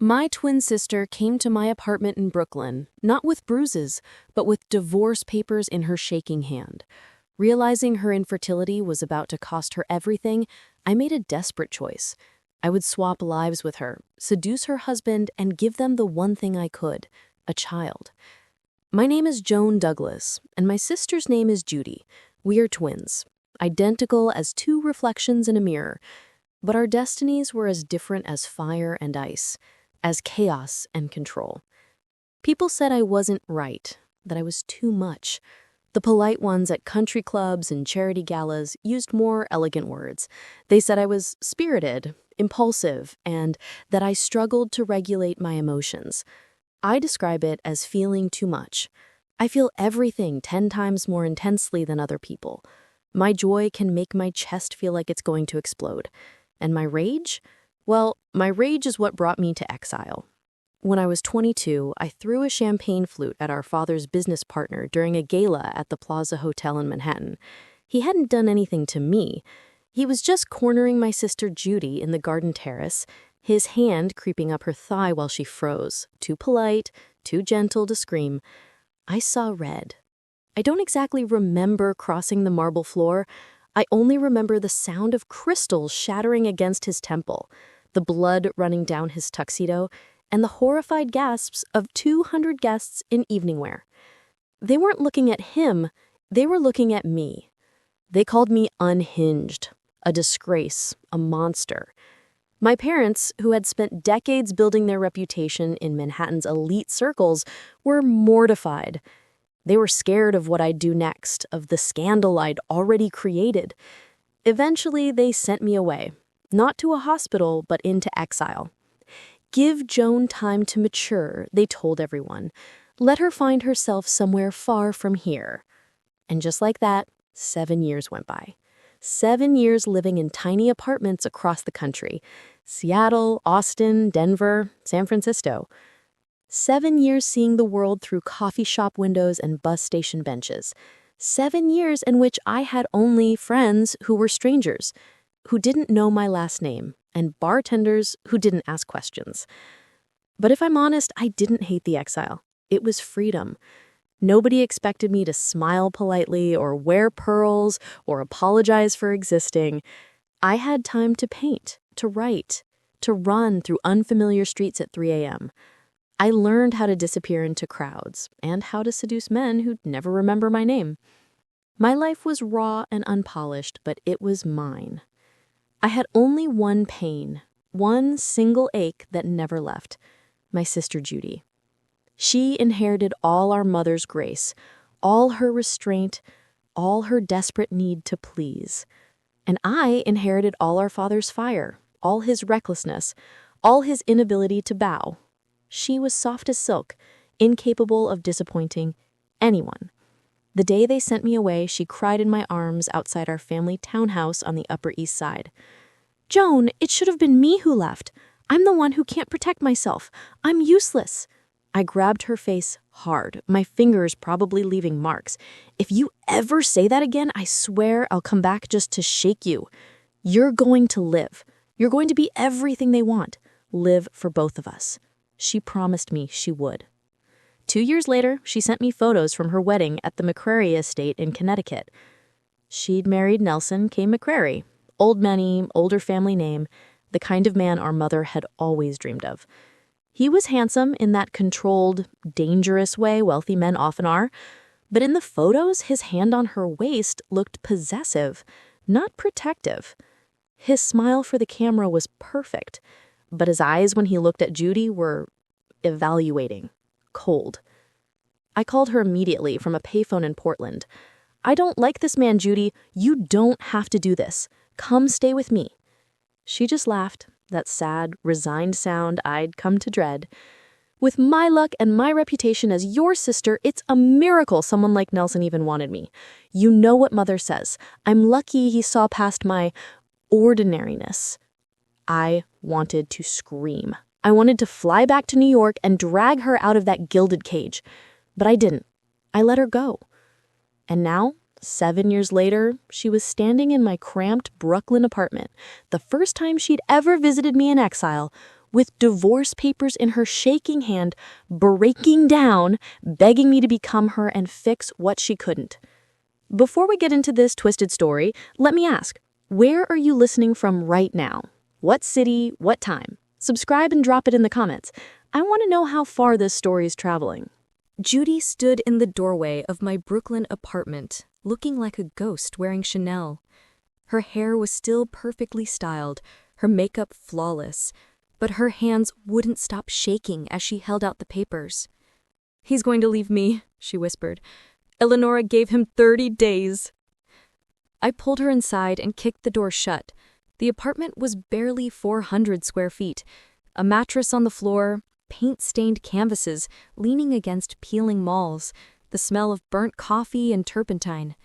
My twin sister came to my apartment in Brooklyn, not with bruises, but with divorce papers in her shaking hand. Realizing her infertility was about to cost her everything, I made a desperate choice. I would swap lives with her, seduce her husband, and give them the one thing I could, a child. My name is Joan Douglas, and my sister's name is Judy. We are twins, identical as two reflections in a mirror, but our destinies were as different as fire and ice, as chaos and control. People said I wasn't right, that I was too much. The polite ones at country clubs and charity galas used more elegant words. They said I was spirited, impulsive, and that I struggled to regulate my emotions. I describe it as feeling too much. I feel everything 10 times more intensely than other people. My joy can make my chest feel like it's going to explode. And my rage? Well, my rage is what brought me to exile. When I was 22, I threw a champagne flute at our father's business partner during a gala at the Plaza Hotel in Manhattan. He hadn't done anything to me. He was just cornering my sister Judy in the garden terrace, his hand creeping up her thigh while she froze, too polite, too gentle to scream. I saw red. I don't exactly remember crossing the marble floor. I only remember the sound of crystals shattering against his temple, the blood running down his tuxedo, and the horrified gasps of 200 guests in evening wear. They weren't looking at him, they were looking at me. They called me unhinged, a disgrace, a monster. My parents, who had spent decades building their reputation in Manhattan's elite circles, were mortified. They were scared of what I'd do next, of the scandal I'd already created. Eventually, they sent me away, not to a hospital, but into exile. Give Joan time to mature, they told everyone. Let her find herself somewhere far from here. And just like that, 7 years went by. 7 years living in tiny apartments across the country. Seattle, Austin, Denver, San Francisco. 7 years seeing the world through coffee shop windows and bus station benches. 7 years in which I had only friends who were strangers, who didn't know my last name, and bartenders who didn't ask questions. But if I'm honest, I didn't hate the exile. It was freedom. Nobody expected me to smile politely or wear pearls or apologize for existing. I had time to paint, to write, to run through unfamiliar streets at 3 a.m. I learned how to disappear into crowds and how to seduce men who'd never remember my name. My life was raw and unpolished, but it was mine. I had only one pain, one single ache that never left, my sister Judy. She inherited all our mother's grace, all her restraint, all her desperate need to please. And I inherited all our father's fire, all his recklessness, all his inability to bow. She was soft as silk, incapable of disappointing anyone. The day they sent me away, she cried in my arms outside our family townhouse on the Upper East Side. "Joan, it should have been me who left. I'm the one who can't protect myself. I'm useless." I grabbed her face hard, my fingers probably leaving marks. "If you ever say that again, I swear I'll come back just to shake you. You're going to live. You're going to be everything they want. Live for both of us." She promised me she would. 2 years later, she sent me photos from her wedding at the McCrary estate in Connecticut. She'd married Nelson K. McCrary, old money, older family name, the kind of man our mother had always dreamed of. He was handsome in that controlled, dangerous way wealthy men often are, but in the photos, his hand on her waist looked possessive, not protective. His smile for the camera was perfect, but his eyes when he looked at Judy were evaluating, cold. I called her immediately from a payphone in Portland. "I don't like this man, Judy. You don't have to do this. Come stay with me." She just laughed, that sad, resigned sound I'd come to dread. "With my luck and my reputation as your sister, it's a miracle someone like Nelson even wanted me. You know what Mother says. I'm lucky he saw past my ordinariness." I wanted to scream. I wanted to fly back to New York and drag her out of that gilded cage. But I didn't. I let her go. And now, 7 years later, she was standing in my cramped Brooklyn apartment, the first time she'd ever visited me in exile, with divorce papers in her shaking hand, breaking down, begging me to become her and fix what she couldn't. Before we get into this twisted story, let me ask, where are you listening from right now? What city, what time? Subscribe and drop it in the comments. I want to know how far this story is traveling. Judy stood in the doorway of my Brooklyn apartment, looking like a ghost wearing Chanel. Her hair was still perfectly styled, her makeup flawless, but her hands wouldn't stop shaking as she held out the papers. "He's going to leave me," she whispered. "Eleonora gave him 30 days. I pulled her inside and kicked the door shut. The apartment was barely 400 square feet. A mattress on the floor, paint-stained canvases leaning against peeling malls, the smell of burnt coffee and turpentine.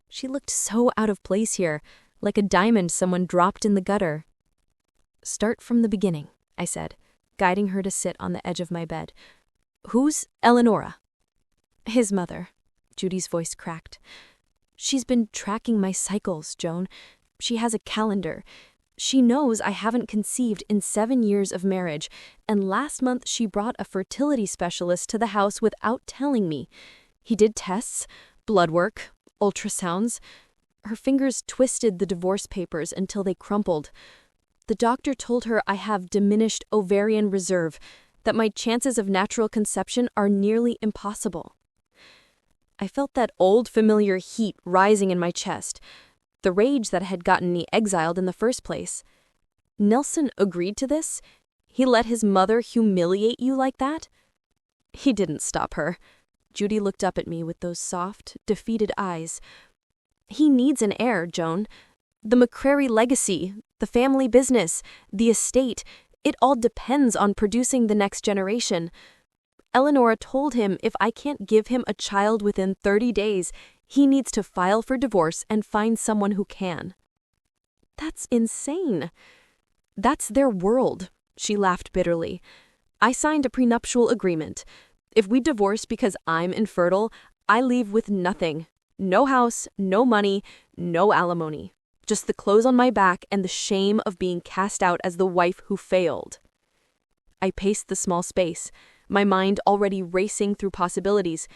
She looked so out of place here, like a diamond someone dropped in the gutter. "Start from the beginning," I said, guiding her to sit on the edge of my bed. "Who's Eleonora?" "His mother." Judy's voice cracked. "She's been tracking my cycles, Joan. She has a calendar. She knows I haven't conceived in 7 years of marriage, and last month she brought a fertility specialist to the house without telling me. He did tests, blood work, ultrasounds." Her fingers twisted the divorce papers until they crumpled. "The doctor told her I have diminished ovarian reserve, that my chances of natural conception are nearly impossible." I felt that old familiar heat rising in my chest, the rage that had gotten me exiled in the first place. Nelson agreed to this? He let his mother humiliate you like that? He didn't stop her. Judy looked up at me with those soft, defeated eyes. "He needs an heir, Joan. The McCrary legacy, the family business, the estate, it all depends on producing the next generation. Eleonora told him if I can't give him a child within 30 days, he needs to file for divorce and find someone who can." "That's insane." "That's their world," she laughed bitterly. "I signed a prenuptial agreement. If we divorce because I'm infertile, I leave with nothing. No house, no money, no alimony. Just the clothes on my back and the shame of being cast out as the wife who failed." I paced the small space, my mind already racing through possibilities.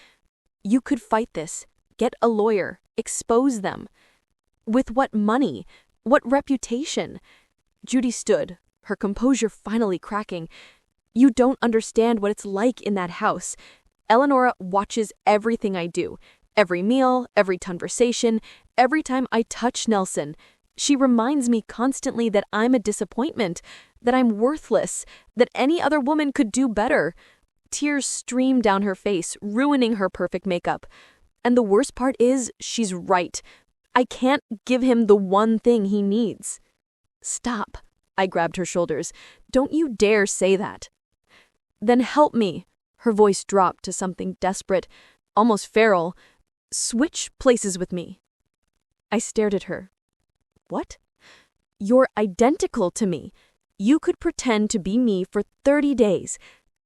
"You could fight this, get a lawyer, expose them. With what money? What reputation?" Judy stood, her composure finally cracking. "You don't understand what it's like in that house. Eleonora watches everything I do. Every meal, every conversation, every time I touch Nelson. She reminds me constantly that I'm a disappointment, that I'm worthless, that any other woman could do better." Tears streamed down her face, ruining her perfect makeup. "And the worst part is, she's right. I can't give him the one thing he needs." "Stop." I grabbed her shoulders. "Don't you dare say that." "Then help me." Her voice dropped to something desperate, almost feral. "Switch places with me." I stared at her. "What?" "You're identical to me. You could pretend to be me for 30 days.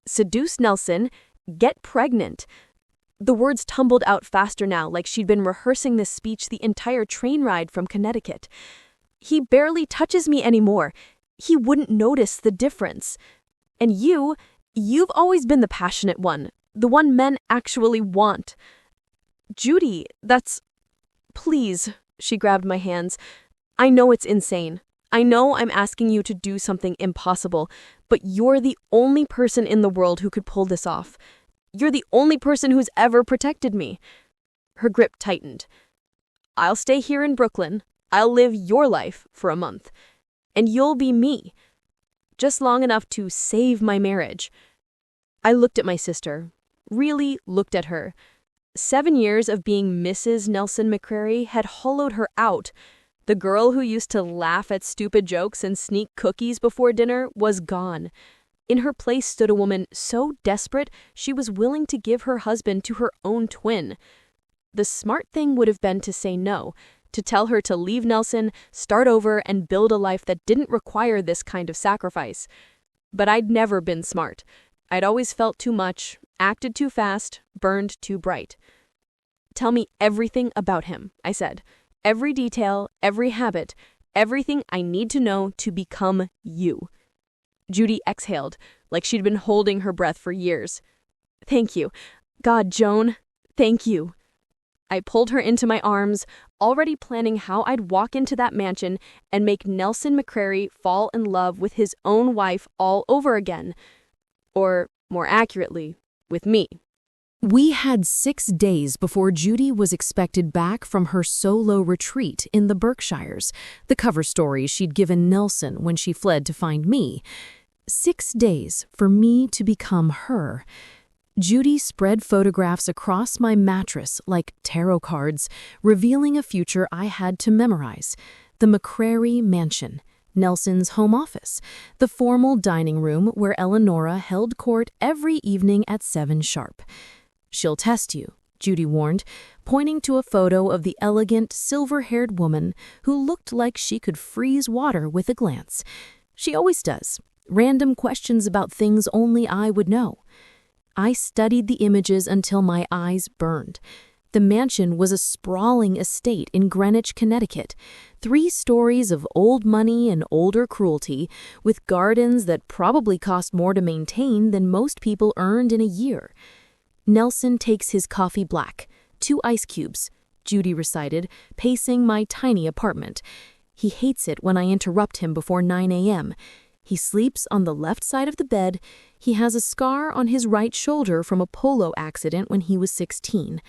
Seduce Nelson, get pregnant." The words tumbled out faster now, like she'd been rehearsing this speech the entire train ride from Connecticut. "He barely touches me anymore. He wouldn't notice the difference. And you've always been the passionate one, the one men actually want." "Judy, that's... Please," she grabbed my hands. "I know it's insane. I know I'm asking you to do something impossible, but you're the only person in the world who could pull this off. You're the only person who's ever protected me." Her grip tightened. "I'll stay here in Brooklyn. I'll live your life for a month. And you'll be me. Just long enough to save my marriage." I looked at my sister. Really looked at her. 7 years of being Mrs. Nelson McCrary had hollowed her out. The girl who used to laugh at stupid jokes and sneak cookies before dinner was gone. In her place stood a woman so desperate she was willing to give her husband to her own twin. The smart thing would have been to say no, to tell her to leave Nelson, start over, and build a life that didn't require this kind of sacrifice. But I'd never been smart. I'd always felt too much, acted too fast, burned too bright. "Tell me everything about him," I said. "Every detail, every habit, everything I need to know to become you." Judy exhaled, like she'd been holding her breath for years. "Thank you. God, Joan, thank you." I pulled her into my arms, already planning how I'd walk into that mansion and make Nelson McCrary fall in love with his own wife all over again. Or, more accurately, with me. We had 6 days before Judy was expected back from her solo retreat in the Berkshires, the cover story she'd given Nelson when she fled to find me. 6 days for me to become her. Judy spread photographs across my mattress like tarot cards, revealing a future I had to memorize. The McCrary Mansion, Nelson's home office, the formal dining room where Eleonora held court every evening at 7 sharp. "She'll test you," Judy warned, pointing to a photo of the elegant, silver-haired woman who looked like she could freeze water with a glance. She always does. Random questions about things only I would know. I studied the images until my eyes burned. The mansion was a sprawling estate in Greenwich, Connecticut, 3 stories of old money and older cruelty, with gardens that probably cost more to maintain than most people earned in a year. "Nelson takes his coffee black, 2 ice cubes," Judy recited, pacing my tiny apartment. "He hates it when I interrupt him before 9 a.m. He sleeps on the left side of the bed. He has a scar on his right shoulder from a polo accident when he was 16.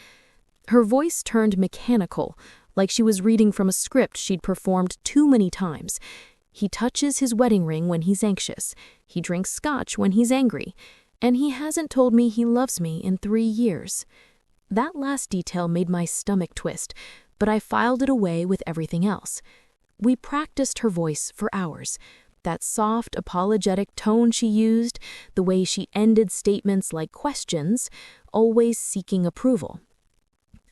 Her voice turned mechanical, like she was reading from a script she'd performed too many times. "He touches his wedding ring when he's anxious. He drinks scotch when he's angry. And he hasn't told me he loves me in 3 years. That last detail made my stomach twist, but I filed it away with everything else. We practiced her voice for hours. That soft, apologetic tone she used, the way she ended statements like questions, always seeking approval.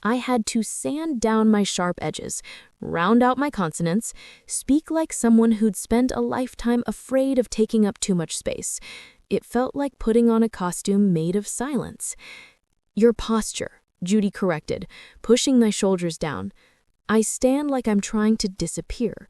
I had to sand down my sharp edges, round out my consonants, speak like someone who'd spent a lifetime afraid of taking up too much space. It felt like putting on a costume made of silence. "Your posture," Judy corrected, pushing my shoulders down. "I stand like I'm trying to disappear."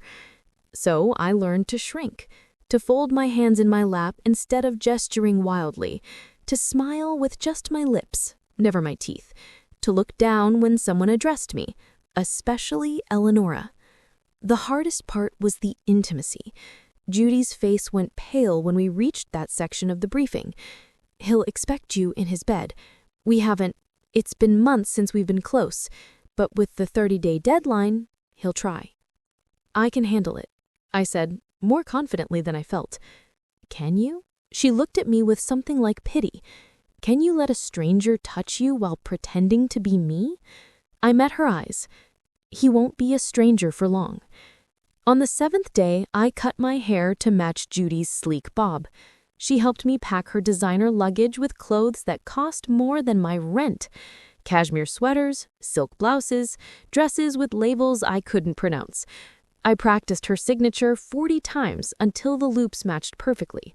So I learned to shrink, to fold my hands in my lap instead of gesturing wildly, to smile with just my lips, never my teeth, to look down when someone addressed me, especially Eleonora. The hardest part was the intimacy. Judy's face went pale when we reached that section of the briefing. "He'll expect you in his bed. It's been months since we've been close, but with the 30-day deadline, he'll try." "I can handle it," I said, more confidently than I felt. "Can you?" She looked at me with something like pity. "Can you let a stranger touch you while pretending to be me?" I met her eyes. "He won't be a stranger for long." On the 7th day, I cut my hair to match Judy's sleek bob. She helped me pack her designer luggage with clothes that cost more than my rent. Cashmere sweaters, silk blouses, dresses with labels I couldn't pronounce. I practiced her signature 40 times until the loops matched perfectly.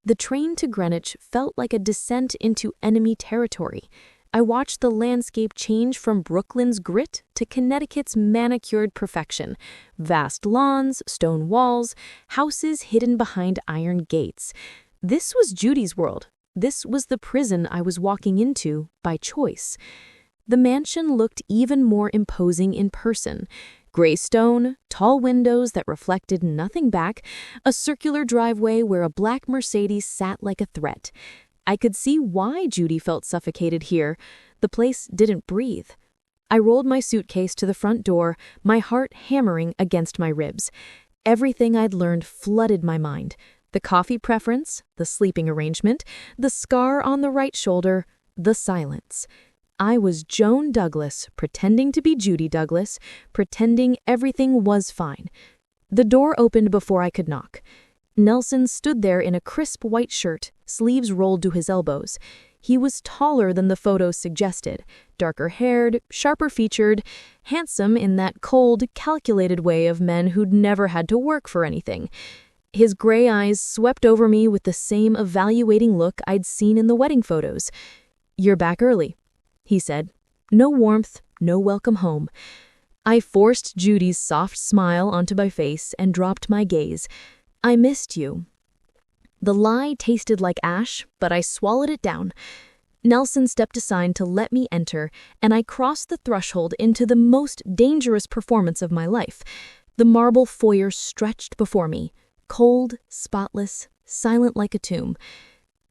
The train to Greenwich felt like a descent into enemy territory. I watched the landscape change from Brooklyn's grit to Connecticut's manicured perfection. Vast lawns, stone walls, houses hidden behind iron gates. This was Judy's world. This was the prison I was walking into by choice. The mansion looked even more imposing in person. Gray stone, tall windows that reflected nothing back, a circular driveway where a black Mercedes sat like a threat. I could see why Judy felt suffocated here. The place didn't breathe. I rolled my suitcase to the front door, my heart hammering against my ribs. Everything I'd learned flooded my mind. The coffee preference, the sleeping arrangement, the scar on the right shoulder, the silence. I was Joan Douglas, pretending to be Judy Douglas, pretending everything was fine. The door opened before I could knock. Nelson stood there in a crisp white shirt, sleeves rolled to his elbows. He was taller than the photos suggested, darker-haired, sharper-featured, handsome in that cold, calculated way of men who'd never had to work for anything. His gray eyes swept over me with the same evaluating look I'd seen in the wedding photos. "You're back early," he said. No warmth, no welcome home. I forced Judy's soft smile onto my face and dropped my gaze. "I missed you." The lie tasted like ash, but I swallowed it down. Nelson stepped aside to let me enter, and I crossed the threshold into the most dangerous performance of my life. The marble foyer stretched before me, cold, spotless, silent like a tomb.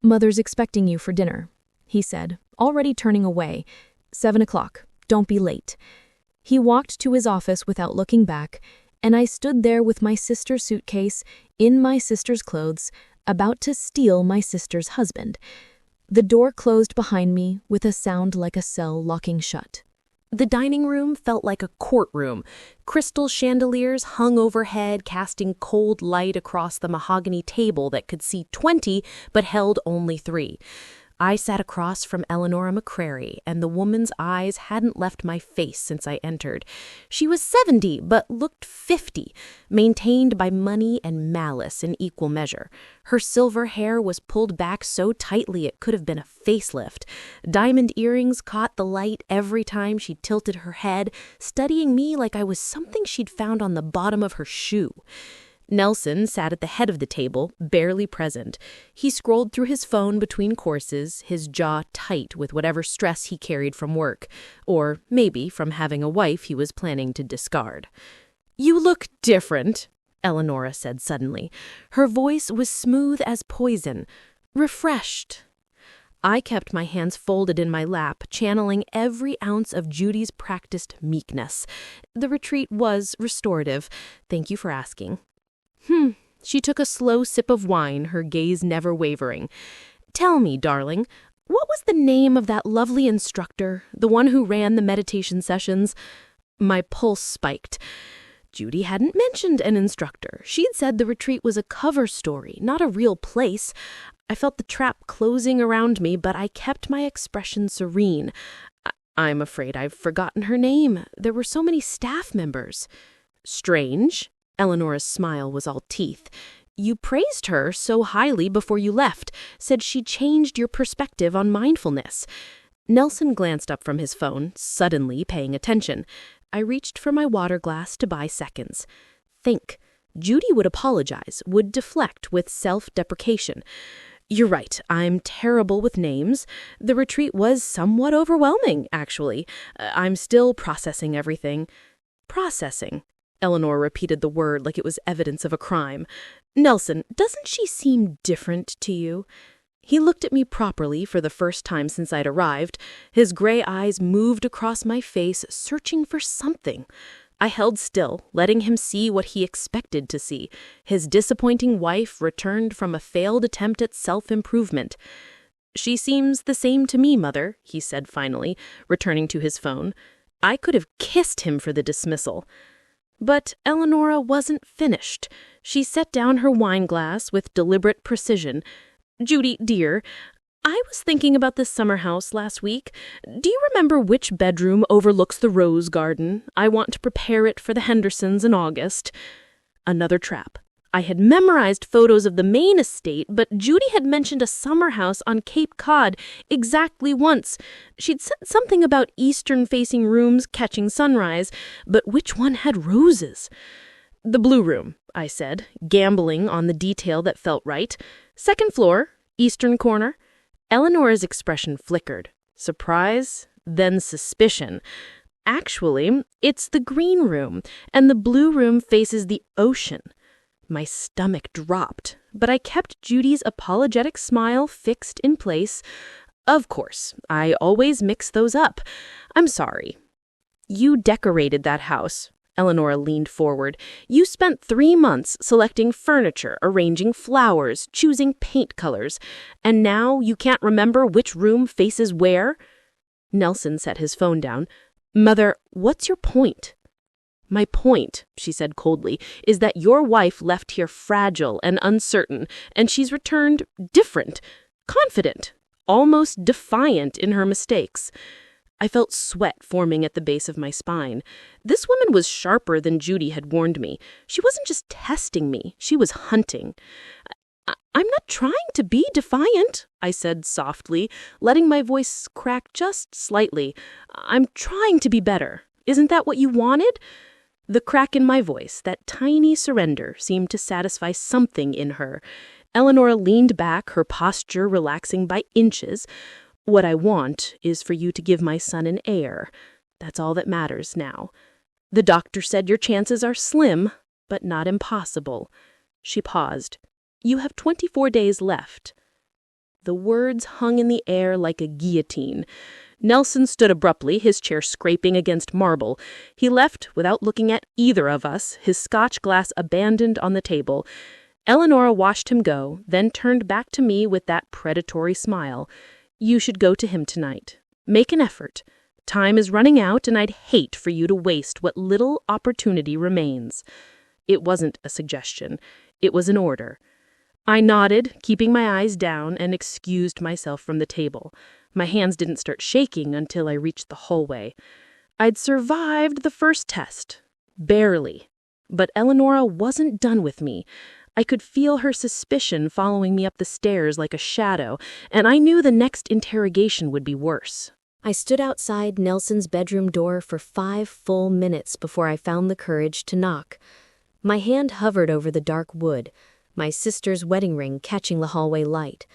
"Mother's expecting you for dinner," he said, already turning away. 7 o'clock. Don't be late." He walked to his office without looking back, and I stood there with my sister's suitcase, in my sister's clothes, about to steal my sister's husband. The door closed behind me with a sound like a cell locking shut. The dining room felt like a courtroom. Crystal chandeliers hung overhead, casting cold light across the mahogany table that could see 20 but held only 3. I sat across from Eleanora McCrary, and the woman's eyes hadn't left my face since I entered. She was 70, but looked 50, maintained by money and malice in equal measure. Her silver hair was pulled back so tightly it could have been a facelift. Diamond earrings caught the light every time she tilted her head, studying me like I was something she'd found on the bottom of her shoe. Nelson sat at the head of the table, barely present. He scrolled through his phone between courses, his jaw tight with whatever stress he carried from work, or maybe from having a wife he was planning to discard. "You look different," Eleanora said suddenly. Her voice was smooth as poison. "Refreshed." I kept my hands folded in my lap, channeling every ounce of Judy's practiced meekness. The retreat was restorative. Thank you for asking. She took a slow sip of wine, her gaze never wavering. "Tell me, darling, what was the name of that lovely instructor, the one who ran the meditation sessions?" My pulse spiked. Judy hadn't mentioned an instructor. She'd said the retreat was a cover story, not a real place. I felt the trap closing around me, but I kept my expression serene. I'm afraid I've forgotten her name. There were so many staff members. "Strange." Eleanor's smile was all teeth. "You praised her so highly before you left, said she changed your perspective on mindfulness." Nelson glanced up from his phone, suddenly paying attention. I reached for my water glass to buy seconds. Think. Judy would apologize, would deflect with self-deprecation. "You're right, I'm terrible with names. The retreat was somewhat overwhelming, actually. I'm still processing everything." "Processing." Eleanor repeated the word like it was evidence of a crime. "Nelson, doesn't she seem different to you?" He looked at me properly for the first time since I'd arrived. His gray eyes moved across my face, searching for something. I held still, letting him see what he expected to see. His disappointing wife returned from a failed attempt at self-improvement. "She seems the same to me, Mother," he said finally, returning to his phone. I could have kissed him for the dismissal. But Eleanora wasn't finished. She set down her wine glass with deliberate precision. "Judy, dear, I was thinking about this summer house last week. Do you remember which bedroom overlooks the rose garden? I want to prepare it for the Hendersons in August." Another trap. I had memorized photos of the main estate, but Judy had mentioned a summer house on Cape Cod exactly once. She'd said something about eastern-facing rooms catching sunrise, but which one had roses? "The blue room," I said, gambling on the detail that felt right. "Second floor, eastern corner." Eleanor's expression flickered. Surprise, then suspicion. "Actually, it's the green room, and the blue room faces the ocean." My stomach dropped, but I kept Judy's apologetic smile fixed in place. "Of course, I always mix those up. I'm sorry." "You decorated that house." Eleanora leaned forward. "You spent 3 months selecting furniture, arranging flowers, choosing paint colors. And now you can't remember which room faces where?" Nelson set his phone down. "Mother, what's your point?" "My point," she said coldly, "is that your wife left here fragile and uncertain, and she's returned different, confident, almost defiant in her mistakes." I felt sweat forming at the base of my spine. This woman was sharper than Judy had warned me. She wasn't just testing me, she was hunting. "I'm not trying to be defiant," I said softly, letting my voice crack just slightly. "I'm trying to be better. Isn't that what you wanted?" The crack in my voice, that tiny surrender, seemed to satisfy something in her. Eleanor leaned back, her posture relaxing by inches. "What I want is for you to give my son an heir. That's all that matters now. The doctor said your chances are slim, but not impossible." She paused. "You have 24 days left." The words hung in the air like a guillotine. Nelson stood abruptly, his chair scraping against marble. He left without looking at either of us, his scotch glass abandoned on the table. Eleanor watched him go, then turned back to me with that predatory smile. "You should go to him tonight. Make an effort. Time is running out, and I'd hate for you to waste what little opportunity remains." It wasn't a suggestion. It was an order. I nodded, keeping my eyes down, and excused myself from the table. My hands didn't start shaking until I reached the hallway. I'd survived the first test. Barely. But Eleonora wasn't done with me. I could feel her suspicion following me up the stairs like a shadow, and I knew the next interrogation would be worse. I stood outside Nelson's bedroom door for 5 full minutes before I found the courage to knock. My hand hovered over the dark wood, my sister's wedding ring catching the hallway light.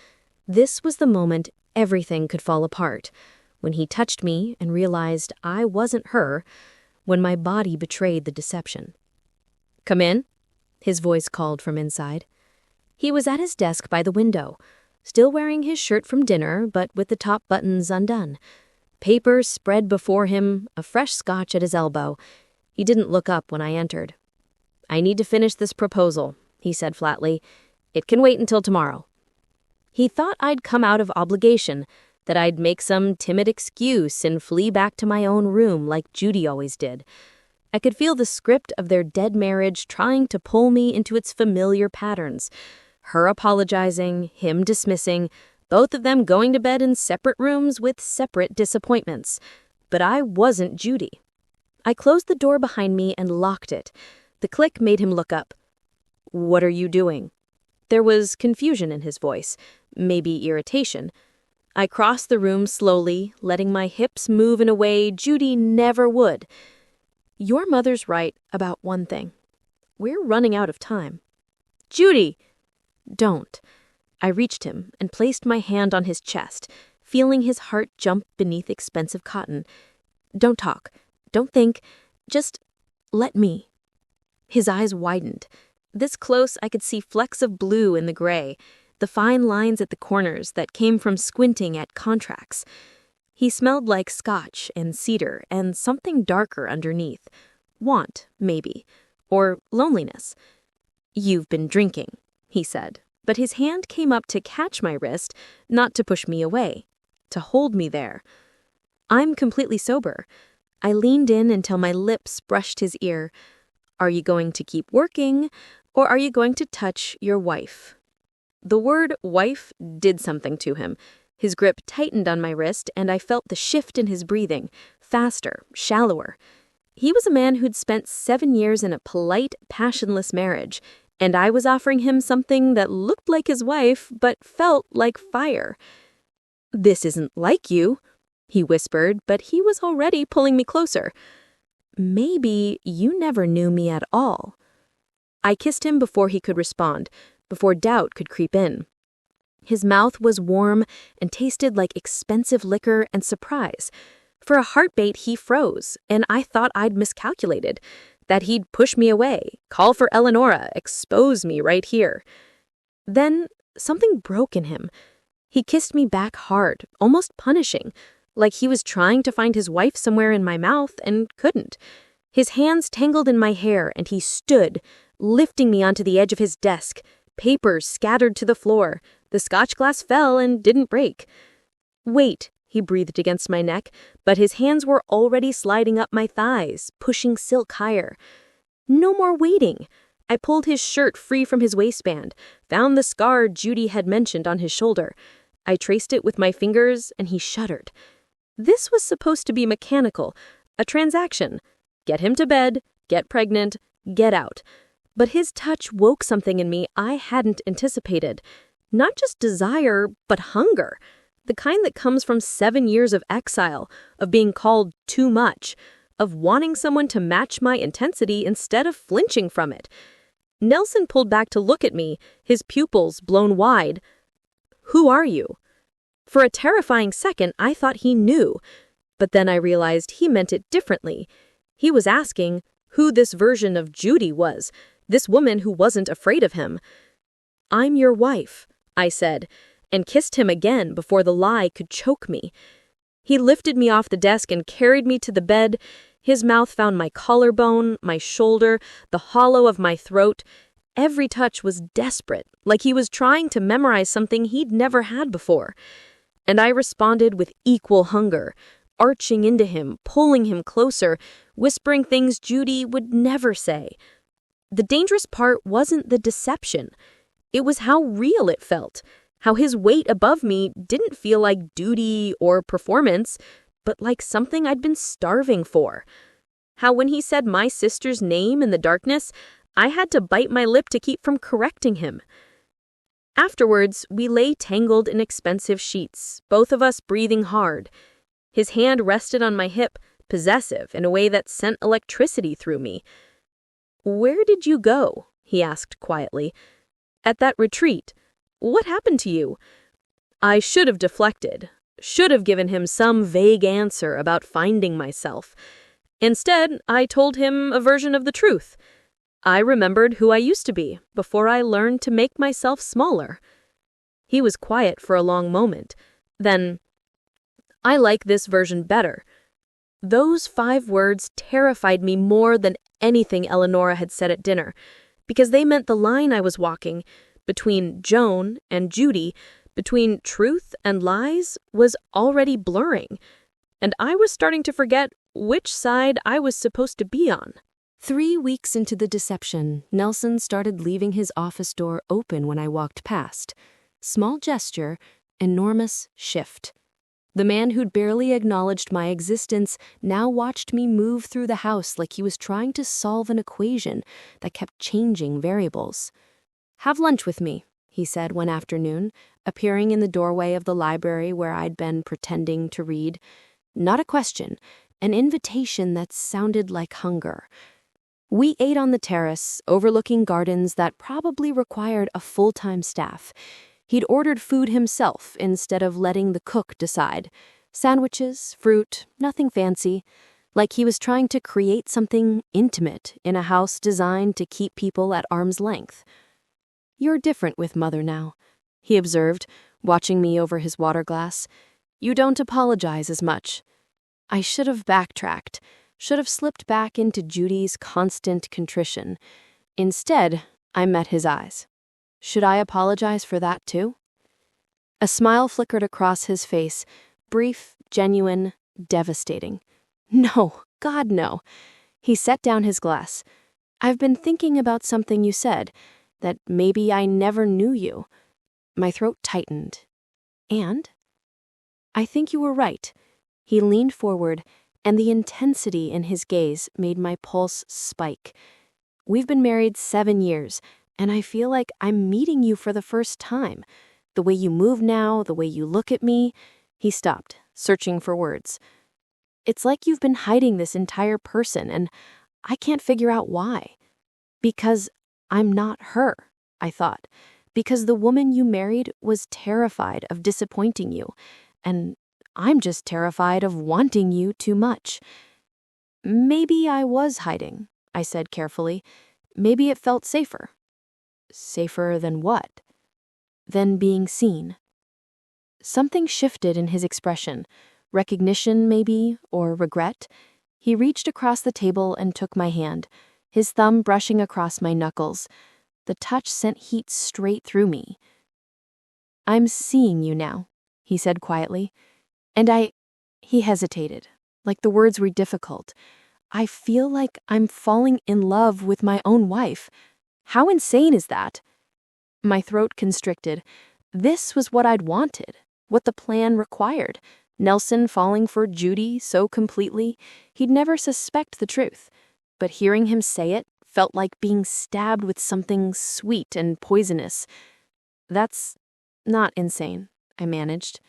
This was the moment everything could fall apart, when he touched me and realized I wasn't her, when my body betrayed the deception. "Come in," his voice called from inside. He was at his desk by the window, still wearing his shirt from dinner, but with the top buttons undone. Papers spread before him, a fresh scotch at his elbow. He didn't look up when I entered. "I need to finish this proposal," he said flatly. "It can wait until tomorrow." He thought I'd come out of obligation, that I'd make some timid excuse and flee back to my own room like Judy always did. I could feel the script of their dead marriage trying to pull me into its familiar patterns. Her apologizing, him dismissing, both of them going to bed in separate rooms with separate disappointments. But I wasn't Judy. I closed the door behind me and locked it. The click made him look up. "What are you doing?" There was confusion in his voice, maybe irritation. I crossed the room slowly, letting my hips move in a way Judy never would. "Your mother's right about one thing. We're running out of time." "Judy!" "Don't." I reached him and placed my hand on his chest, feeling his heart jump beneath expensive cotton. "Don't talk. Don't think. Just let me." His eyes widened. This close, I could see flecks of blue in the gray, the fine lines at the corners that came from squinting at contracts. He smelled like scotch and cedar and something darker underneath. Want, maybe. Or loneliness. "You've been drinking," he said, but his hand came up to catch my wrist, not to push me away, to hold me there. "I'm completely sober." I leaned in until my lips brushed his ear. "Are you going to keep working, or are you going to touch your wife?" The word wife did something to him. His grip tightened on my wrist, and I felt the shift in his breathing, faster, shallower. He was a man who'd spent 7 years in a polite, passionless marriage, and I was offering him something that looked like his wife, but felt like fire. "This isn't like you," he whispered, but he was already pulling me closer. "Maybe you never knew me at all." I kissed him before he could respond, before doubt could creep in. His mouth was warm and tasted like expensive liquor and surprise. For a heartbait, he froze, and I thought I'd miscalculated, that he'd push me away, call for Eleonora, expose me right here. Then something broke in him. He kissed me back hard, almost punishing, like he was trying to find his wife somewhere in my mouth and couldn't. His hands tangled in my hair, and he stood, lifting me onto the edge of his desk. Papers scattered to the floor. The scotch glass fell and didn't break. "Wait," he breathed against my neck, but his hands were already sliding up my thighs, pushing silk higher. "No more waiting." I pulled his shirt free from his waistband, found the scar Judy had mentioned on his shoulder. I traced it with my fingers, and he shuddered. This was supposed to be mechanical, a transaction. Get him to bed, get pregnant, get out. But his touch woke something in me I hadn't anticipated. Not just desire, but hunger. The kind that comes from 7 years of exile, of being called too much, of wanting someone to match my intensity instead of flinching from it. Nelson pulled back to look at me, his pupils blown wide. "Who are you?" For a terrifying second, I thought he knew, but then I realized he meant it differently. He was asking who this version of Judy was, this woman who wasn't afraid of him. "I'm your wife," I said, and kissed him again before the lie could choke me. He lifted me off the desk and carried me to the bed. His mouth found my collarbone, my shoulder, the hollow of my throat. Every touch was desperate, like he was trying to memorize something he'd never had before. And I responded with equal hunger, arching into him, pulling him closer, whispering things Judy would never say. The dangerous part wasn't the deception. It was how real it felt, how his weight above me didn't feel like duty or performance, but like something I'd been starving for. How when he said my sister's name in the darkness, I had to bite my lip to keep from correcting him. Afterwards, we lay tangled in expensive sheets, both of us breathing hard. His hand rested on my hip, possessive in a way that sent electricity through me. "Where did you go?" he asked quietly. "At that retreat. What happened to you?" I should have deflected, should have given him some vague answer about finding myself. Instead, I told him a version of the truth. I remembered who I used to be before I learned to make myself smaller. He was quiet for a long moment. Then, "I like this version better." Those 5 words terrified me more than anything Eleonora had said at dinner, because they meant the line I was walking between Joan and Judy, between truth and lies, was already blurring, and I was starting to forget which side I was supposed to be on. 3 weeks into the deception, Nelson started leaving his office door open when I walked past. Small gesture, enormous shift. The man who'd barely acknowledged my existence now watched me move through the house like he was trying to solve an equation that kept changing variables. "Have lunch with me," he said one afternoon, appearing in the doorway of the library where I'd been pretending to read. Not a question, an invitation that sounded like hunger. We ate on the terrace, overlooking gardens that probably required a full-time staff. He'd ordered food himself instead of letting the cook decide. Sandwiches, fruit, nothing fancy. Like he was trying to create something intimate in a house designed to keep people at arm's length. "You're different with Mother now," he observed, watching me over his water glass. "You don't apologize as much." I should have backtracked, should have slipped back into Judy's constant contrition. Instead, I met his eyes. Should I apologize for that too? A smile flickered across his face, brief, genuine, devastating. "No, God, no." He set down his glass. "I've been thinking about something you said, that maybe I never knew you." My throat tightened. "And?" "I think you were right." He leaned forward, and the intensity in his gaze made my pulse spike. "We've been married 7 years, and I feel like I'm meeting you for the first time. The way you move now, the way you look at me." He stopped, searching for words. "It's like you've been hiding this entire person, and I can't figure out why." "Because I'm not her," I thought. "Because the woman you married was terrified of disappointing you, and I'm just terrified of wanting you too much." "Maybe I was hiding," I said carefully. "Maybe it felt safer." "Safer than what?" "Than being seen." Something shifted in his expression. Recognition, maybe, or regret. He reached across the table and took my hand, his thumb brushing across my knuckles. The touch sent heat straight through me. "I'm seeing you now," he said quietly. "And He hesitated, like the words were difficult. "I feel like I'm falling in love with my own wife. How insane is that?" My throat constricted. This was what I'd wanted, what the plan required. Nelson falling for Judy so completely, he'd never suspect the truth. But hearing him say it felt like being stabbed with something sweet and poisonous. "That's not insane," I managed.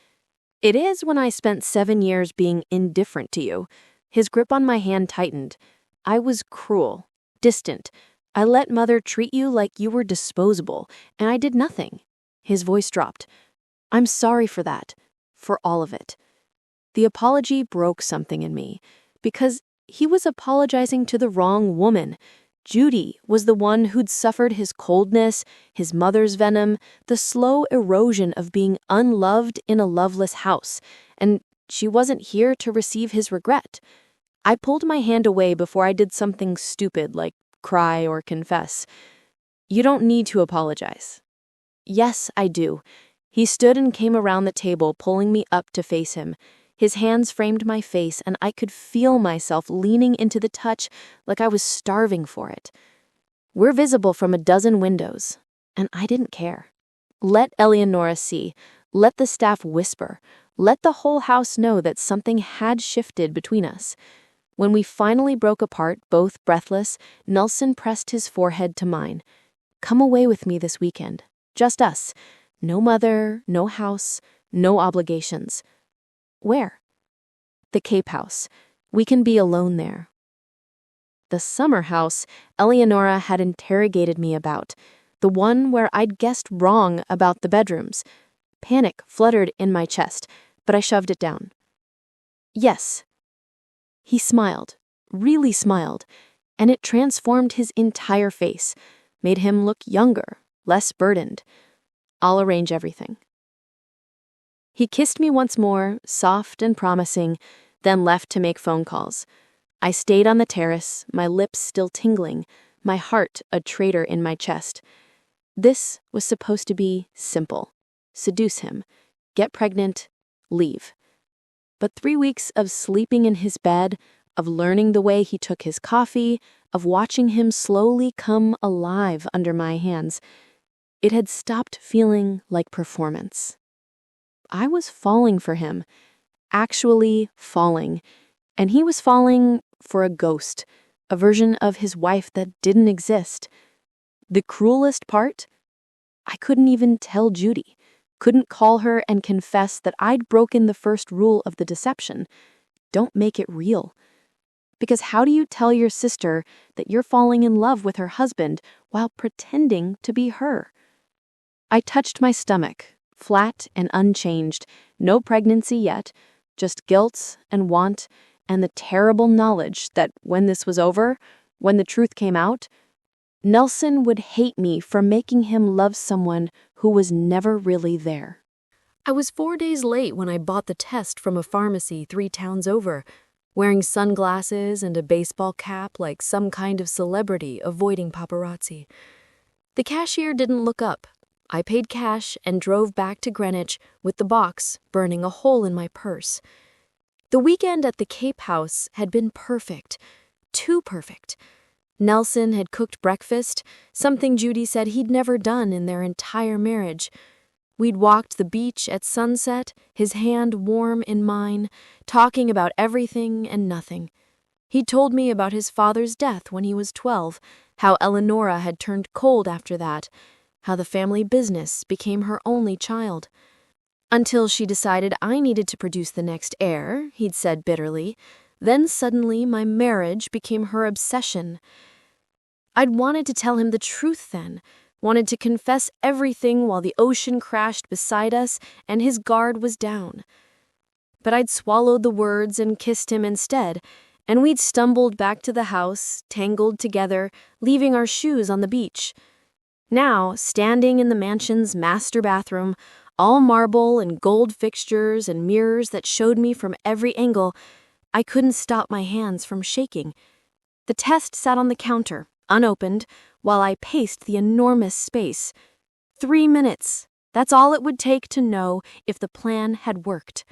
"It is when I spent 7 years being indifferent to you." His grip on my hand tightened. "I was cruel, distant, I let Mother treat you like you were disposable, and I did nothing." His voice dropped. "I'm sorry for that. For all of it." The apology broke something in me, because he was apologizing to the wrong woman. Judy was the one who'd suffered his coldness, his mother's venom, the slow erosion of being unloved in a loveless house, and she wasn't here to receive his regret. I pulled my hand away before I did something stupid like cry or confess. "You don't need to apologize." "Yes, I do." He stood and came around the table, pulling me up to face him. His hands framed my face, and I could feel myself leaning into the touch like I was starving for it. "We're visible from a dozen windows, and I didn't care. Let Eleonora see. Let the staff whisper. Let the whole house know that something had shifted between us." When we finally broke apart, both breathless, Nelson pressed his forehead to mine. "Come away with me this weekend. Just us. No mother, no house, no obligations." "Where?" "The Cape House. We can be alone there." The summer house Eleonora had interrogated me about, the one where I'd guessed wrong about the bedrooms. Panic fluttered in my chest, but I shoved it down. "Yes." He smiled, really smiled, and it transformed his entire face, made him look younger, less burdened. "I'll arrange everything." He kissed me once more, soft and promising, then left to make phone calls. I stayed on the terrace, my lips still tingling, my heart a traitor in my chest. This was supposed to be simple. Seduce him, get pregnant, leave. But 3 weeks of sleeping in his bed, of learning the way he took his coffee, of watching him slowly come alive under my hands, it had stopped feeling like performance. I was falling for him, actually falling, and he was falling for a ghost, a version of his wife that didn't exist. The cruelest part? I couldn't even tell Judy, couldn't call her and confess that I'd broken the first rule of the deception. Don't make it real. Because how do you tell your sister that you're falling in love with her husband while pretending to be her? I touched my stomach, flat and unchanged, no pregnancy yet, just guilt and want and the terrible knowledge that when this was over, when the truth came out, Nelson would hate me for making him love someone who was never really there. I was 4 days late when I bought the test from a pharmacy 3 towns over, wearing sunglasses and a baseball cap like some kind of celebrity avoiding paparazzi. The cashier didn't look up. I paid cash and drove back to Greenwich with the box burning a hole in my purse. The weekend at the Cape House had been perfect, too perfect. Nelson had cooked breakfast, something Judy said he'd never done in their entire marriage. We'd walked the beach at sunset, his hand warm in mine, talking about everything and nothing. He told me about his father's death when he was 12, how Eleonora had turned cold after that, how the family business became her only child. Until she decided I needed to produce the next heir, he'd said bitterly. Then suddenly my marriage became her obsession. I'd wanted to tell him the truth then, wanted to confess everything while the ocean crashed beside us and his guard was down. But I'd swallowed the words and kissed him instead, and we'd stumbled back to the house, tangled together, leaving our shoes on the beach. Now, standing in the mansion's master bathroom, all marble and gold fixtures and mirrors that showed me from every angle, I couldn't stop my hands from shaking. The test sat on the counter, unopened, while I paced the enormous space. 3 minutes. That's all it would take to know if the plan had worked.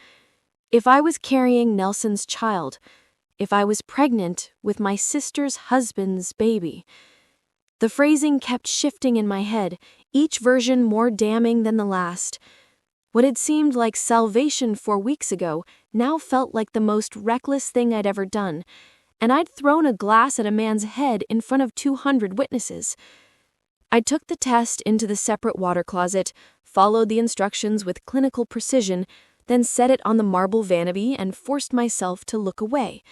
If I was carrying Nelson's child, if I was pregnant with my sister's husband's baby. The phrasing kept shifting in my head, each version more damning than the last. What had seemed like salvation 4 weeks ago now felt like the most reckless thing I'd ever done, and I'd thrown a glass at a man's head in front of 200 witnesses. I took the test into the separate water closet, followed the instructions with clinical precision, then set it on the marble vanity and forced myself to look away.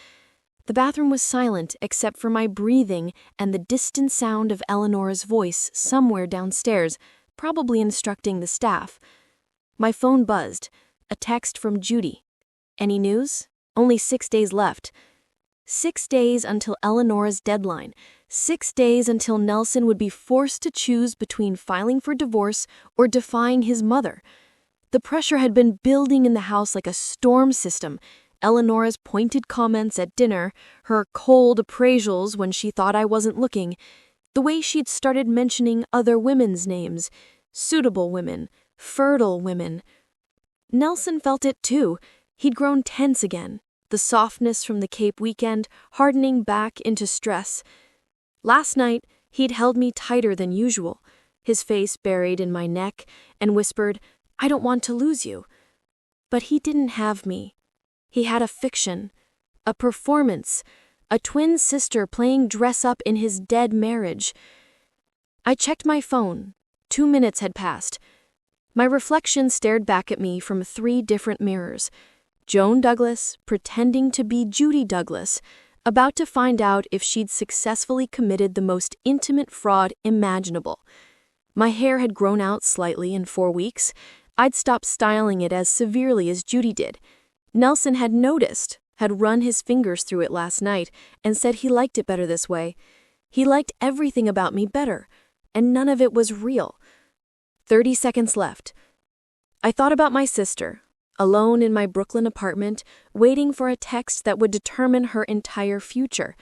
The bathroom was silent except for my breathing and the distant sound of Eleanor's voice somewhere downstairs, probably instructing the staff. My phone buzzed. A text from Judy. Any news? Only 6 days left. 6 days until Eleanor's deadline. 6 days until Nelson would be forced to choose between filing for divorce or defying his mother. The pressure had been building in the house like a storm system. Eleanor's pointed comments at dinner, her cold appraisals when she thought I wasn't looking, the way she'd started mentioning other women's names, suitable women, fertile women. Nelson felt it too. He'd grown tense again, the softness from the Cape weekend hardening back into stress. Last night, he'd held me tighter than usual, his face buried in my neck, and whispered, "I don't want to lose you." But he didn't have me. He had a fiction, a performance, a twin sister playing dress-up in his dead marriage. I checked my phone. 2 minutes had passed. My reflection stared back at me from 3 different mirrors. Joan Douglas, pretending to be Judy Douglas, about to find out if she'd successfully committed the most intimate fraud imaginable. My hair had grown out slightly in 4 weeks. I'd stopped styling it as severely as Judy did. Nelson had noticed, had run his fingers through it last night, and said he liked it better this way. He liked everything about me better, and none of it was real. 30 seconds left. I thought about my sister, alone in my Brooklyn apartment, waiting for a text that would determine her entire future.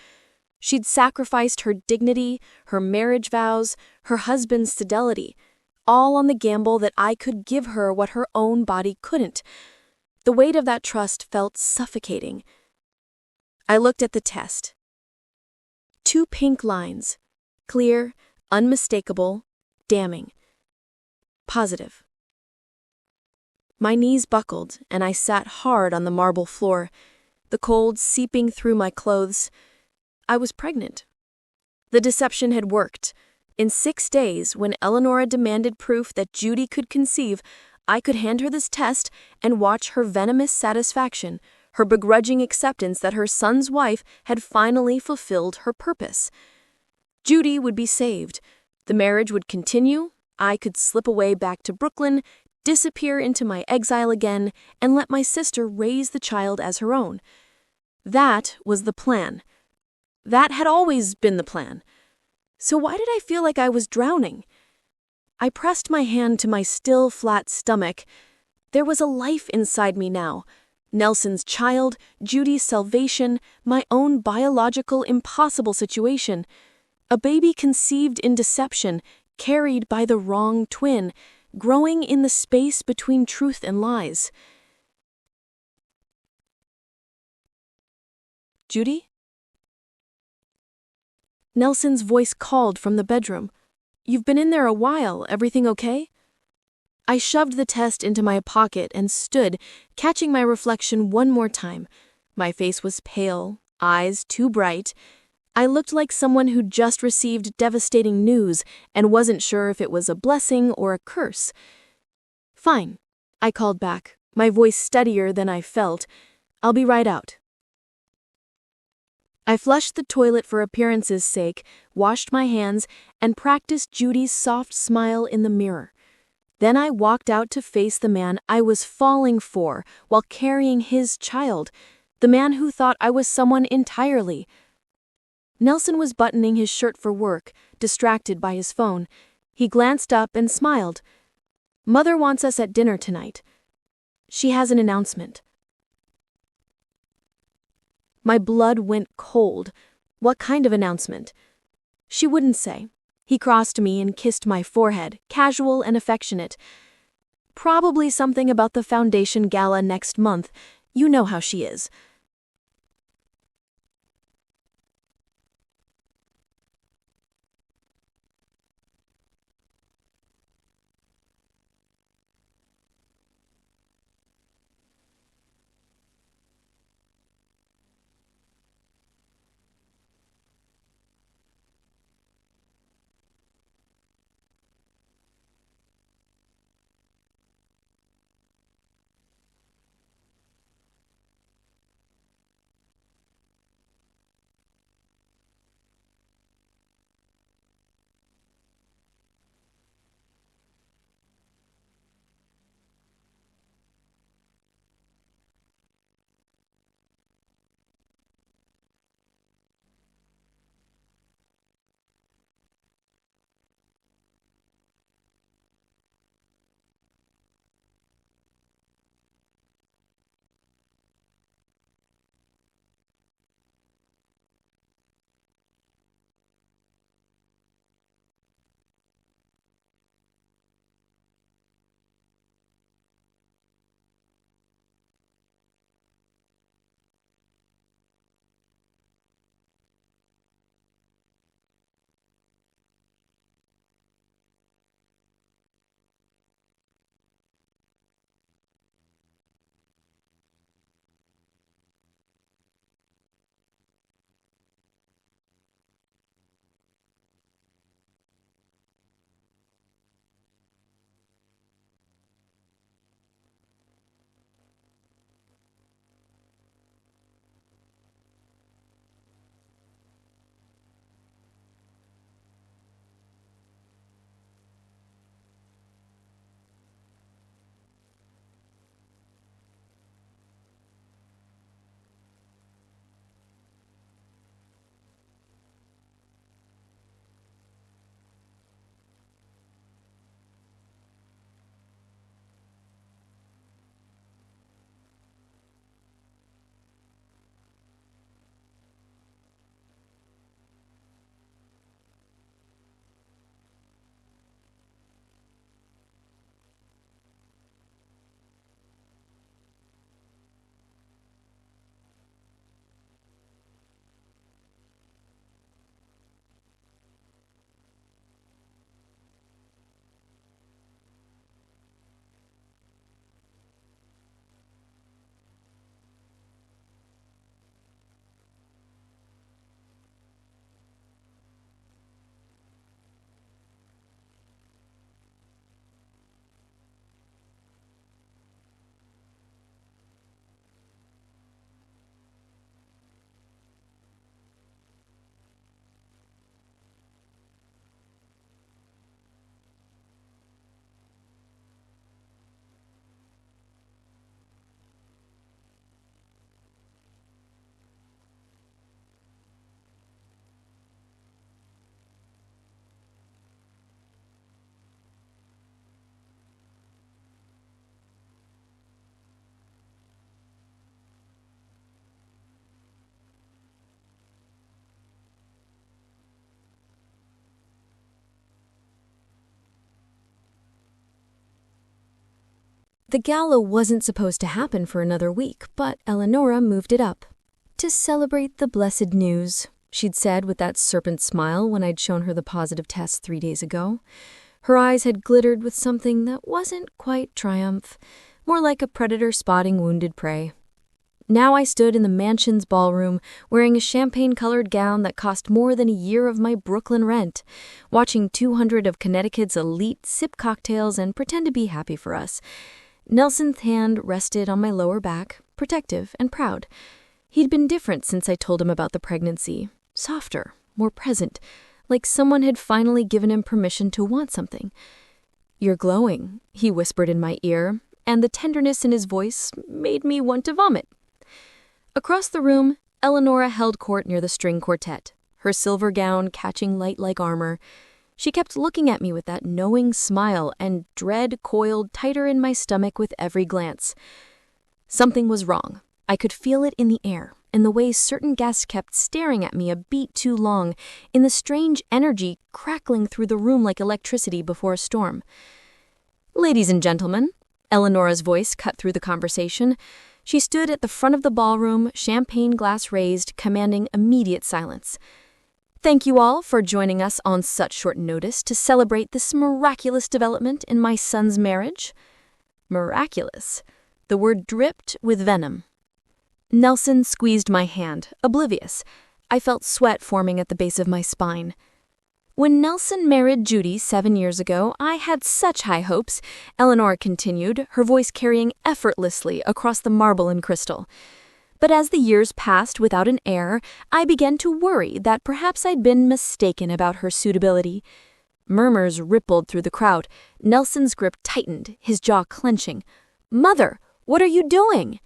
She'd sacrificed her dignity, her marriage vows, her husband's fidelity, all on the gamble that I could give her what her own body couldn't. The weight of that trust felt suffocating. I looked at the test. 2 pink lines. Clear, unmistakable, damning. Positive. My knees buckled, and I sat hard on the marble floor, the cold seeping through my clothes. I was pregnant. The deception had worked. In 6 days, when Eleanor demanded proof that Judy could conceive, I could hand her this test and watch her venomous satisfaction, her begrudging acceptance that her son's wife had finally fulfilled her purpose. Judy would be saved. The marriage would continue. I could slip away back to Brooklyn, disappear into my exile again, and let my sister raise the child as her own. That was the plan. That had always been the plan. So why did I feel like I was drowning? I pressed my hand to my still, flat stomach. There was a life inside me now. Nelson's child, Judy's salvation, my own biological, impossible situation. A baby conceived in deception, carried by the wrong twin, growing in the space between truth and lies. Judy? Nelson's voice called from the bedroom. "You've been in there a while. Everything okay?" I shoved the test into my pocket and stood, catching my reflection one more time. My face was pale, eyes too bright. I looked like someone who'd just received devastating news and wasn't sure if it was a blessing or a curse. "Fine," I called back, my voice steadier than I felt. "I'll be right out." I flushed the toilet for appearance's sake, washed my hands, and practiced Judy's soft smile in the mirror. Then I walked out to face the man I was falling for while carrying his child, the man who thought I was someone entirely. Nelson was buttoning his shirt for work, distracted by his phone. He glanced up and smiled. "Mother wants us at dinner tonight. She has an announcement." My blood went cold. What kind of announcement? She wouldn't say. He crossed me and kissed my forehead, casual and affectionate. "Probably something about the foundation gala next month. You know how she is." The gala wasn't supposed to happen for another week, but Eleonora moved it up. To celebrate the blessed news, she'd said with that serpent smile when I'd shown her the positive test 3 days ago. Her eyes had glittered with something that wasn't quite triumph, more like a predator spotting wounded prey. Now I stood in the mansion's ballroom, wearing a champagne-colored gown that cost more than a year of my Brooklyn rent, watching 200 of Connecticut's elite sip cocktails and pretend to be happy for us. Nelson's hand rested on my lower back, protective and proud. He'd been different since I told him about the pregnancy, softer, more present, like someone had finally given him permission to want something. "You're glowing," he whispered in my ear, and the tenderness in his voice made me want to vomit. Across the room, Eleonora held court near the string quartet, her silver gown catching light like armor. She kept looking at me with that knowing smile, and dread coiled tighter in my stomach with every glance. Something was wrong. I could feel it in the air, in the way certain guests kept staring at me a beat too long, in the strange energy crackling through the room like electricity before a storm. "Ladies and gentlemen," Eleonora's voice cut through the conversation. She stood at the front of the ballroom, champagne glass raised, commanding immediate silence. "Thank you all for joining us on such short notice to celebrate this miraculous development in my son's marriage." Miraculous. The word dripped with venom. Nelson squeezed my hand, oblivious. I felt sweat forming at the base of my spine. "When Nelson married Judy 7 years ago, I had such high hopes," Eleanor continued, her voice carrying effortlessly across the marble and crystal. "But as the years passed without an heir, I began to worry that perhaps I'd been mistaken about her suitability." Murmurs rippled through the crowd. Nelson's grip tightened, his jaw clenching. "Mother, what are you doing?"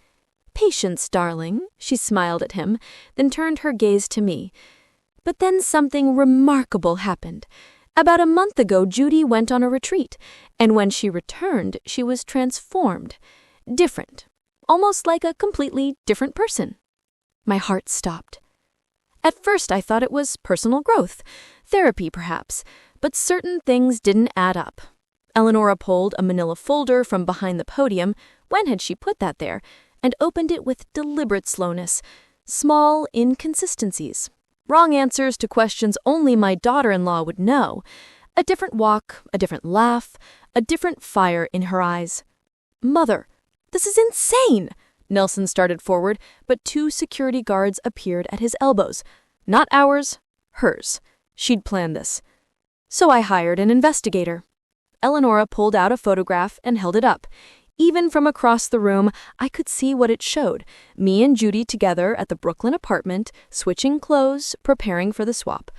"Patience, darling," she smiled at him, then turned her gaze to me. "But then something remarkable happened. About a month ago, Judy went on a retreat, and when she returned, she was transformed. Different. Almost like a completely different person." My heart stopped. At first, I thought it was personal growth, therapy perhaps, but certain things didn't add up. Eleonora pulled a manila folder from behind the podium, when had she put that there, and opened it with deliberate slowness. Small inconsistencies. Wrong answers to questions only my daughter-in-law would know. A different walk, a different laugh, a different fire in her eyes. "Mother, this is insane!" Nelson started forward, but 2 security guards appeared at his elbows. Not ours, hers. She'd planned this. So I hired an investigator. Eleonora pulled out a photograph and held it up. Even from across the room, I could see what it showed. Me and Judy together at the Brooklyn apartment, switching clothes, preparing for the swap.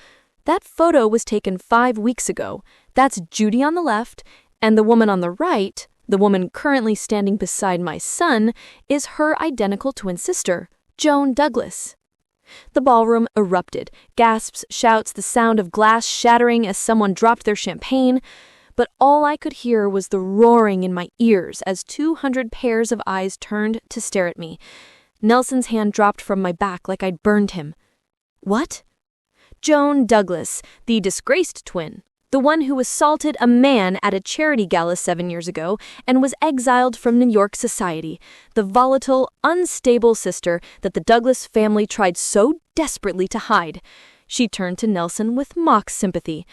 That photo was taken 5 weeks ago. That's Judy on the left, and the woman on the right, the woman currently standing beside my son, is her identical twin sister, Joan Douglas. The ballroom erupted. Gasps, shouts, the sound of glass shattering as someone dropped their champagne. But all I could hear was the roaring in my ears as 200 pairs of eyes turned to stare at me. Nelson's hand dropped from my back like I'd burned him. "What?" "Joan Douglas, the disgraced twin, the one who assaulted a man at a charity gala 7 years ago and was exiled from New York society, the volatile, unstable sister that the Douglas family tried so desperately to hide." She turned to Nelson with mock sympathy.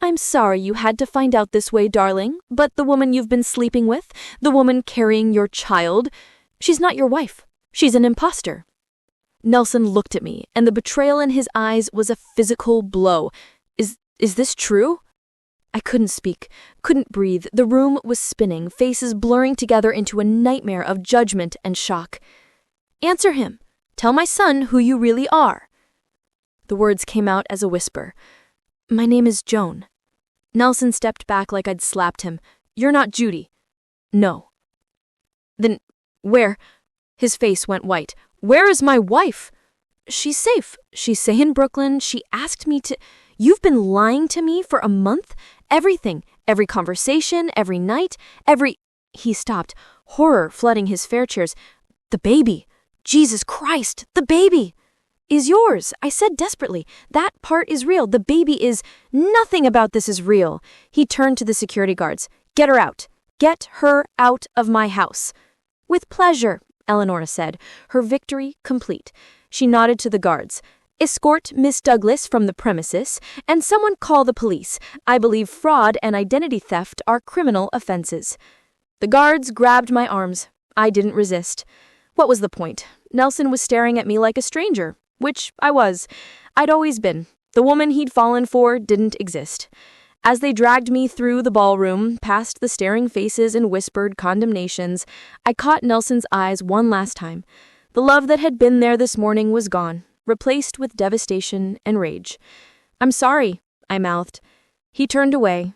"I'm sorry you had to find out this way, darling, but the woman you've been sleeping with, the woman carrying your child, she's not your wife. She's an imposter." Nelson looked at me, and the betrayal in his eyes was a physical blow. Is this true?" I couldn't speak, couldn't breathe. The room was spinning, faces blurring together into a nightmare of judgment and shock. "Answer him. Tell my son who you really are." The words came out as a whisper. "My name is Joan." Nelson stepped back like I'd slapped him. "You're not Judy." "No." "Then where?" His face went white. "Where is my wife?" "She's safe. She's safe in Brooklyn. She asked me to—" "You've been lying to me for a month? Everything. Every conversation, every night, every—" He stopped, horror flooding his fair chairs. "The baby. Jesus Christ, the baby!" "Is yours," I said desperately. "That part is real. The baby is—" "Nothing about this is real." He turned to the security guards. "Get her out. Get her out of my house." "With pleasure," Eleanor said, her victory complete. She nodded to the guards. "Escort Miss Douglas from the premises, and someone call the police. I believe fraud and identity theft are criminal offenses." The guards grabbed my arms. I didn't resist. What was the point? Nelson was staring at me like a stranger, which I was. I'd always been. The woman he'd fallen for didn't exist. As they dragged me through the ballroom, past the staring faces and whispered condemnations, I caught Nelson's eyes one last time. The love that had been there this morning was gone, replaced with devastation and rage. "I'm sorry," I mouthed. He turned away.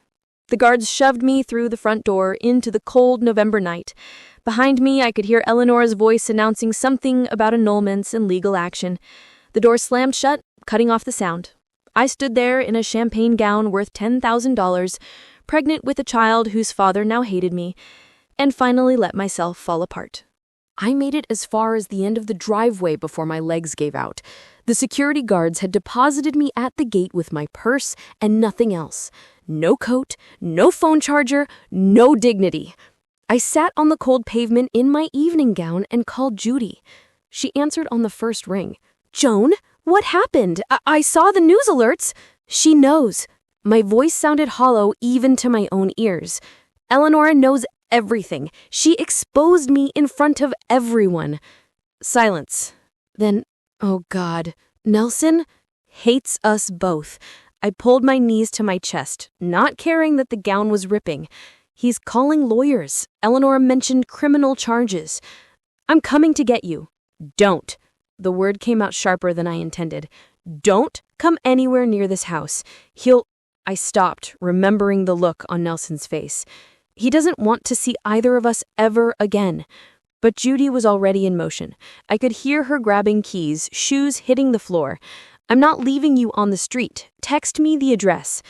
The guards shoved me through the front door into the cold November night. Behind me, I could hear Eleanor's voice announcing something about annulments and legal action. The door slammed shut, cutting off the sound. I stood there in a champagne gown worth $10,000, pregnant with a child whose father now hated me, and finally let myself fall apart. I made it as far as the end of the driveway before my legs gave out. The security guards had deposited me at the gate with my purse and nothing else. No coat, no phone charger, no dignity. I sat on the cold pavement in my evening gown and called Judy. She answered on the first ring. "Joan, what happened? I saw the news alerts." "She knows." My voice sounded hollow even to my own ears. "Eleanor knows everything. She exposed me in front of everyone." Silence. Then, oh God, Nelson hates us both. I pulled my knees to my chest, not caring that the gown was ripping. He's calling lawyers. Eleanor mentioned criminal charges. "I'm coming to get you." "Don't." The word came out sharper than I intended. "Don't come anywhere near this house. I stopped, remembering the look on Nelson's face. He doesn't want to see either of us ever again. But Judy was already in motion. I could hear her grabbing keys, shoes hitting the floor. "I'm not leaving you on the street. Text me the address."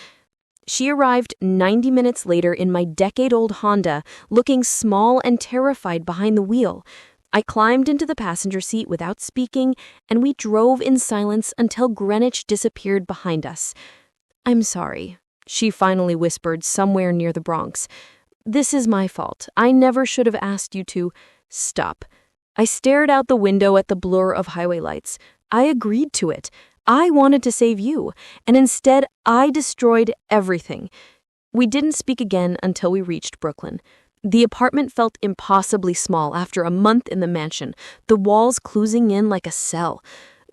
She arrived 90 minutes later in my decade-old Honda, looking small and terrified behind the wheel. I climbed into the passenger seat without speaking, and we drove in silence until Greenwich disappeared behind us. "I'm sorry," she finally whispered somewhere near the Bronx. "This is my fault. I never should have asked you to stop." I stared out the window at the blur of highway lights. I agreed to it. I wanted to save you, and instead I destroyed everything. We didn't speak again until we reached Brooklyn. The apartment felt impossibly small after a month in the mansion, the walls closing in like a cell.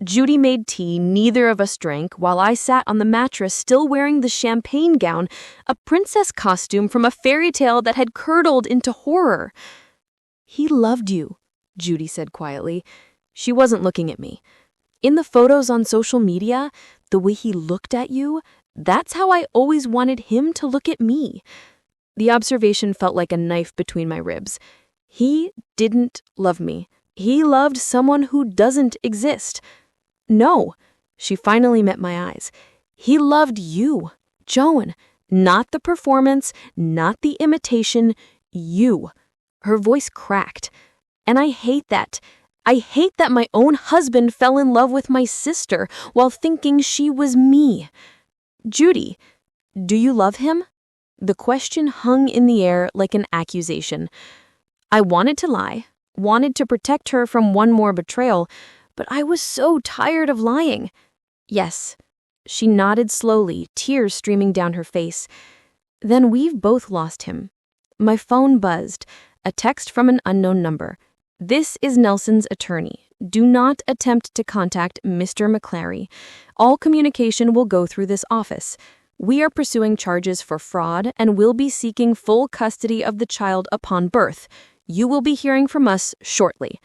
Judy made tea neither of us drank while I sat on the mattress still wearing the champagne gown, a princess costume from a fairy tale that had curdled into horror. "He loved you," Judy said quietly. She wasn't looking at me. "In the photos on social media, the way he looked at you, that's how I always wanted him to look at me." The observation felt like a knife between my ribs. He didn't love me. He loved someone who doesn't exist. "No," she finally met my eyes. "He loved you, Joan. Not the performance, not the imitation, you." Her voice cracked. "And I hate that. I hate that my own husband fell in love with my sister while thinking she was me." "Judy, do you love him?" The question hung in the air like an accusation. I wanted to lie, wanted to protect her from one more betrayal, but I was so tired of lying. "Yes." She nodded slowly, tears streaming down her face. "Then we've both lost him." My phone buzzed, a text from an unknown number. "This is Nelson's attorney. Do not attempt to contact Mr. McClary. All communication will go through this office. We are pursuing charges for fraud and will be seeking full custody of the child upon birth. You will be hearing from us shortly."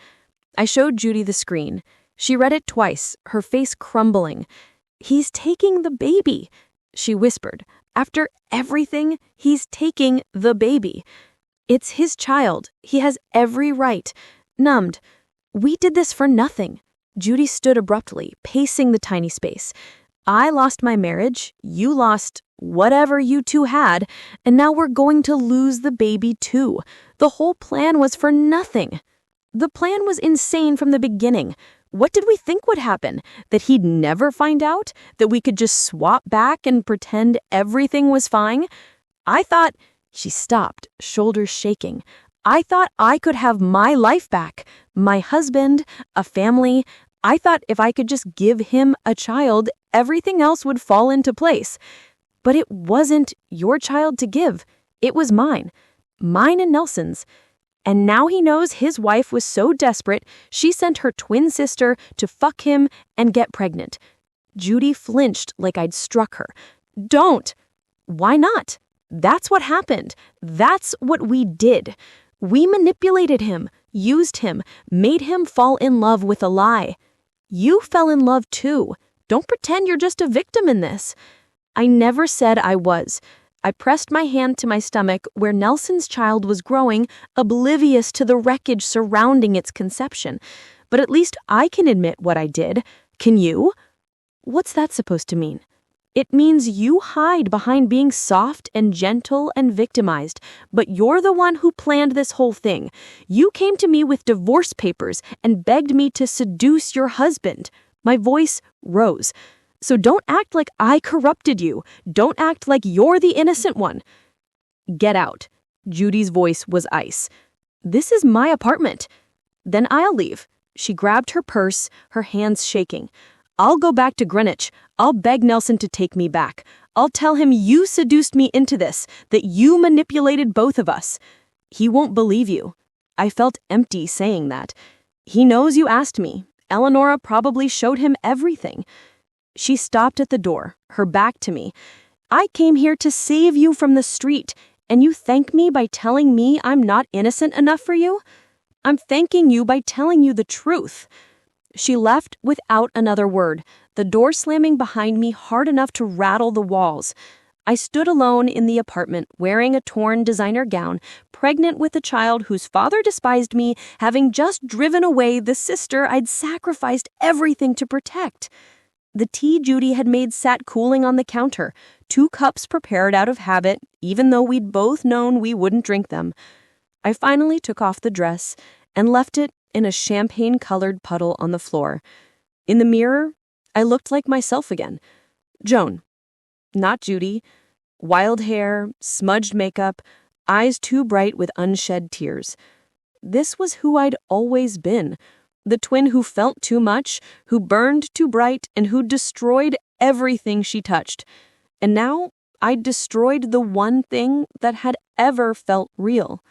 I showed Judy the screen. She read it twice, her face crumbling. "He's taking the baby," she whispered. "After everything, he's taking the baby. It's his child. He has every right." Numbed. "We did this for nothing." Judy stood abruptly, pacing the tiny space. "I lost my marriage, you lost whatever you two had, and now we're going to lose the baby too. The whole plan was for nothing." The plan was insane from the beginning. What did we think would happen? That he'd never find out? That we could just swap back and pretend everything was fine? I thought She stopped, shoulders shaking. I thought I could have my life back, my husband, a family. I thought if I could just give him a child, everything else would fall into place. But it wasn't your child to give. It was mine. Mine and Nelson's. And now he knows his wife was so desperate, she sent her twin sister to fuck him and get pregnant. Judy flinched like I'd struck her. Don't! Why not? That's what happened. That's what we did. We manipulated him, used him, made him fall in love with a lie. You fell in love too. Don't pretend you're just a victim in this. I never said I was. I pressed my hand to my stomach where Nelson's child was growing, oblivious to the wreckage surrounding its conception. But at least I can admit what I did. Can you? What's that supposed to mean? It means you hide behind being soft and gentle and victimized, but you're the one who planned this whole thing. You came to me with divorce papers and begged me to seduce your husband. My voice rose. So don't act like I corrupted you. Don't act like you're the innocent one. Get out. Judy's voice was ice. This is my apartment. Then I'll leave. She grabbed her purse, her hands shaking. I'll go back to Greenwich. I'll beg Nelson to take me back. I'll tell him you seduced me into this, that you manipulated both of us. He won't believe you. I felt empty saying that. He knows you asked me. Eleonora probably showed him everything. She stopped at the door, her back to me. I came here to save you from the street, and you thank me by telling me I'm not innocent enough for you? I'm thanking you by telling you the truth. She left without another word, the door slamming behind me hard enough to rattle the walls. I stood alone in the apartment, wearing a torn designer gown, pregnant with a child whose father despised me, having just driven away the sister I'd sacrificed everything to protect. The tea Judy had made sat cooling on the counter, 2 cups prepared out of habit, even though we'd both known we wouldn't drink them. I finally took off the dress and left it in a champagne-colored puddle on the floor. In the mirror, I looked like myself again. Joan. Not Judy. Wild hair, smudged makeup, eyes too bright with unshed tears. This was who I'd always been. The twin who felt too much, who burned too bright, and who destroyed everything she touched. And now I'd destroyed the one thing that had ever felt real.